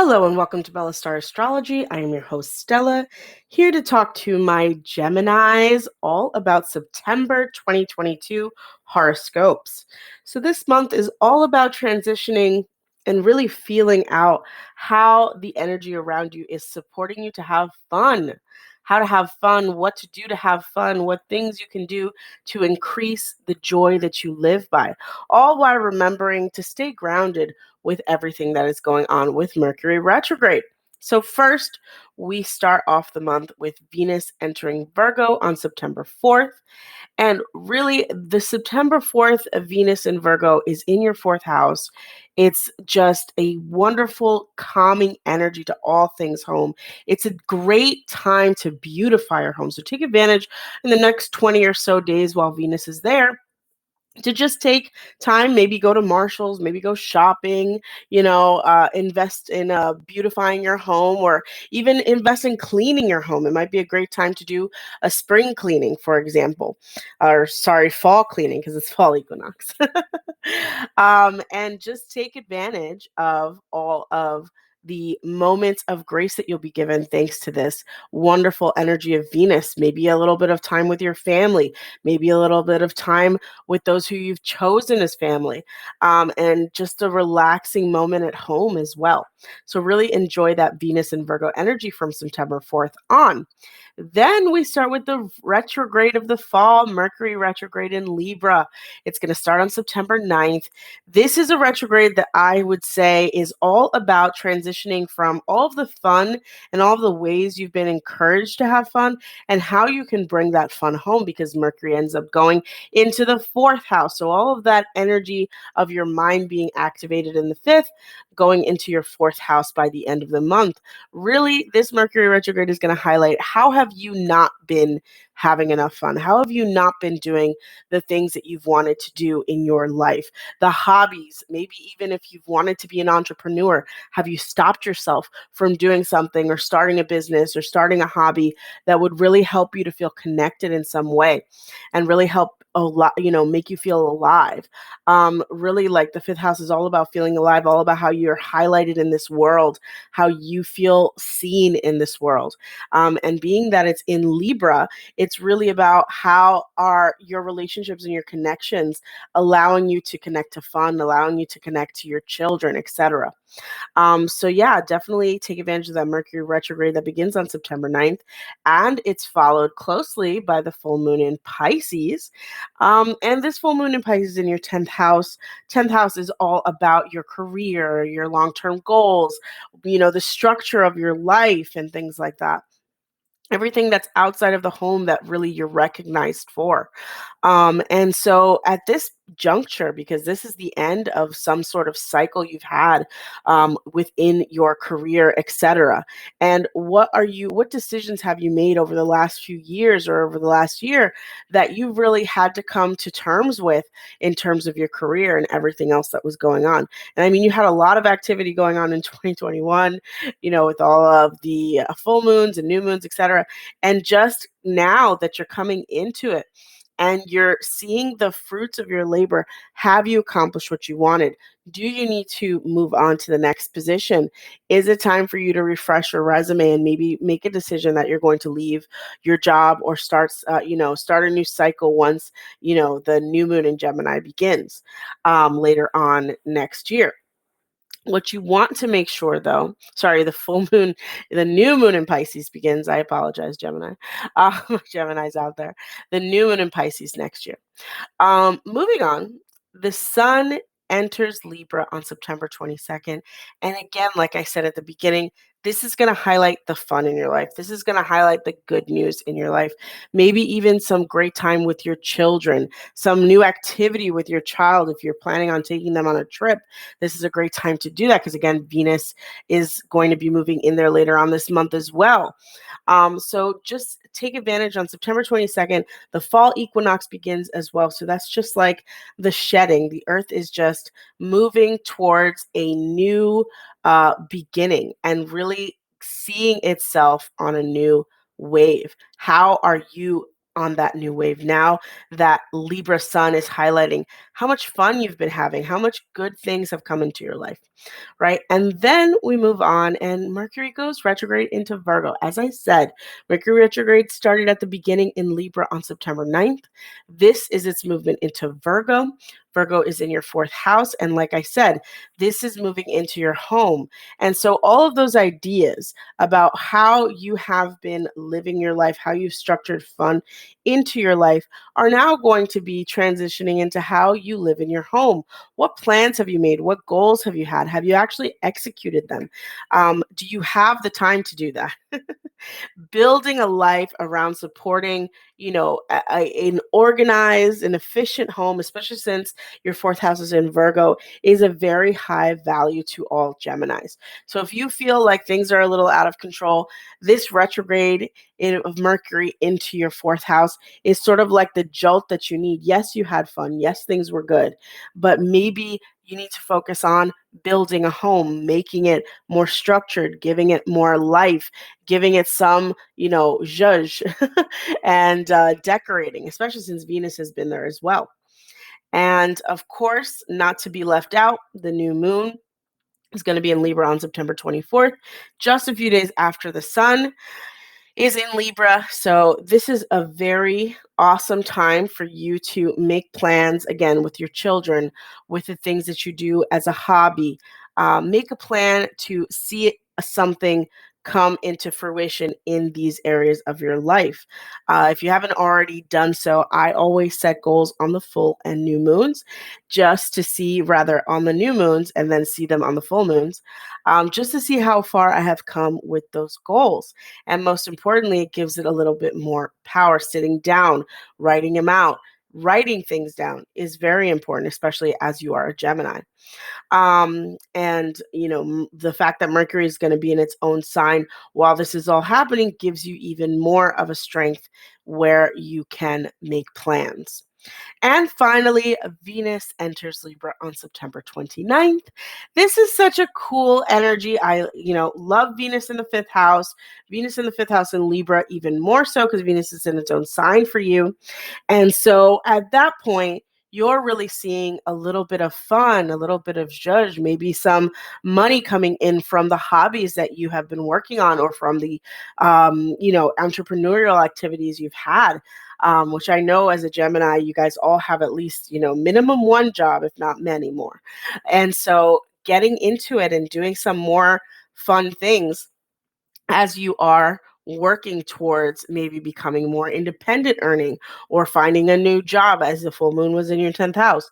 Hello and welcome to Bella Star Astrology. I am your host, Stella, here to talk to my Geminis all about September 2022 horoscopes. So, this month is all about transitioning and really feeling out how the energy around you is supporting you to have fun. How to have fun, what to do to have fun, what things you can do to increase the joy that you live by, all while remembering to stay grounded with everything that is going on with Mercury retrograde. So, first, we start off the month with Venus entering Virgo on September 4th. And really, the September 4th of Venus in Virgo is in your fourth house. It's just a wonderful, calming energy to all things home. It's a great time to beautify your home. So, take advantage in the next 20 or so days while Venus is there to just take time, maybe go to Marshall's, maybe go shopping, invest in beautifying your home, or even invest in cleaning your home. It might be a great time to do a spring cleaning, for example, or sorry, fall cleaning because it's fall equinox. And just take advantage of all of the moments of grace that you'll be given thanks to this wonderful energy of Venus. Maybe a little bit of time with your family, maybe a little bit of time with those who you've chosen as family, and just a relaxing moment at home as well. So, really enjoy that Venus and Virgo energy from September 4th on. Then we start with the retrograde of the fall, Mercury retrograde in Libra. It's going to start on September 9th. This is a retrograde that I would say is all about transitioning from all of the fun and all of the ways you've been encouraged to have fun and how you can bring that fun home, because Mercury ends up going into the fourth house. So all of that energy of your mind being activated in the fifth, going into your fourth house by the end of the month. Really, this Mercury retrograde is going to highlight how have you not been having enough fun? How have you not been doing the things that you've wanted to do in your life? The hobbies, maybe even if you've wanted to be an entrepreneur, have you stopped yourself from doing something or starting a business or starting a hobby that would really help you to feel connected in some way and really help a lot, make you feel alive. Really, like, the fifth house is all about feeling alive, all about how you're highlighted in this world, how you feel seen in this world. And being that it's in Libra, it's really about how are your relationships and your connections allowing you to connect to fun, allowing you to connect to your children, etc. So yeah, definitely take advantage of that Mercury retrograde that begins on September 9th, and it's followed closely by the full moon in Pisces. And this full moon in Pisces in your 10th house. 10th house is all about your career, your long-term goals, the structure of your life and things like that. Everything that's outside of the home that really you're recognized for. And so at this juncture, because this is the end of some sort of cycle you've had within your career, etc. And what decisions have you made over the last few years or over the last year that you really had to come to terms with in terms of your career and everything else that was going on? And I mean, you had a lot of activity going on in 2021, with all of the full moons and new moons, etc. And just now that you're coming into it, and you're seeing the fruits of your labor, have you accomplished what you wanted? Do you need to move on to the next position? Is it time for you to refresh your resume and maybe make a decision that you're going to leave your job or start a new cycle once, the new moon in Gemini begins later on next year? What you want to make sure, though, sorry, the new moon in Pisces begins. I apologize, Gemini. Gemini's out there. The new moon in Pisces next year. Moving on, the sun enters Libra on September 22nd. And again, like I said at the beginning, this is going to highlight the fun in your life. This is going to highlight the good news in your life. Maybe even some great time with your children, some new activity with your child. If you're planning on taking them on a trip, this is a great time to do that because, again, Venus is going to be moving in there later on this month as well. So just take advantage on September 22nd. The fall equinox begins as well. So that's just like the shedding. The earth is just moving towards a new beginning and really seeing itself on a new wave. How are you on that new wave now that Libra sun is highlighting how much fun you've been having, how much good things have come into your life? right? And then we move on, and Mercury goes retrograde into Virgo. As I said, Mercury retrograde started at the beginning in Libra on September 9th. This is its movement into Virgo. Virgo is in your fourth house. And like I said, this is moving into your home. And so all of those ideas about how you have been living your life, how you've structured fun into your life, are now going to be transitioning into how you live in your home. What plans have you made? What goals have you had? Have you actually executed them? Do you have the time to do that? Building a life around supporting, an organized and efficient home, especially since your fourth house is in Virgo, is a very high value to all Geminis. So if you feel like things are a little out of control, this retrograde of Mercury into your fourth house is sort of like the jolt that you need. Yes, you had fun. Yes, things were good, but maybe you need to focus on building a home, making it more structured, giving it more life, giving it some, zhuzh, and decorating, especially since Venus has been there as well. And of course, not to be left out, the new moon is going to be in Libra on September 24th, just a few days after the sun is in Libra. So this is a very awesome time for you to make plans again with your children, with the things that you do as a hobby. Make a plan to see something come into fruition in these areas of your life. If you haven't already done so, I always set goals on the full and new moons, just to see, rather on the new moons and then see them on the full moons, just to see how far I have come with those goals. And most importantly, it gives it a little bit more power. Sitting down, writing them out, writing things down is very important, especially as you are a Gemini. And the fact that Mercury is going to be in its own sign while this is all happening gives you even more of a strength where you can make plans. And finally, Venus enters Libra on September 29th. This is such a cool energy. I, love Venus in the fifth house. Venus in the fifth house in Libra, even more so because Venus is in its own sign for you. And so at that point, you're really seeing a little bit of fun, a little bit of zhuzh, maybe some money coming in from the hobbies that you have been working on, or from the, entrepreneurial activities you've had, which I know as a Gemini, you guys all have at least, minimum one job, if not many more. And so getting into it and doing some more fun things as you are working towards maybe becoming more independent earning, or finding a new job, as the full moon was in your 10th house.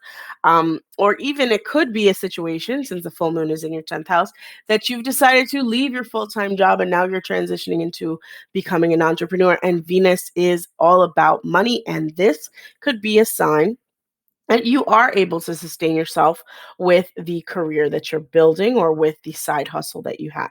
Or even it could be a situation, since the full moon is in your 10th house, that you've decided to leave your full-time job and now you're transitioning into becoming an entrepreneur. And Venus is all about money. And this could be a sign and you are able to sustain yourself with the career that you're building, or with the side hustle that you have.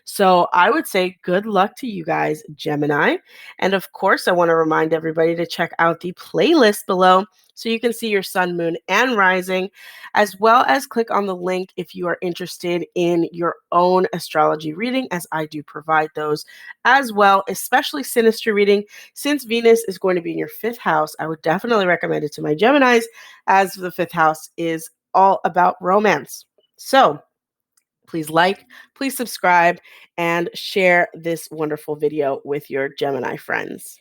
So I would say good luck to you guys, Gemini. And of course, I want to remind everybody to check out the playlist below so you can see your sun, moon, and rising, as well as click on the link if you are interested in your own astrology reading, as I do provide those as well, especially synastry reading. Since Venus is going to be in your fifth house, I would definitely recommend it to my Geminis, as the fifth house is all about romance. So please like, please subscribe, and share this wonderful video with your Gemini friends.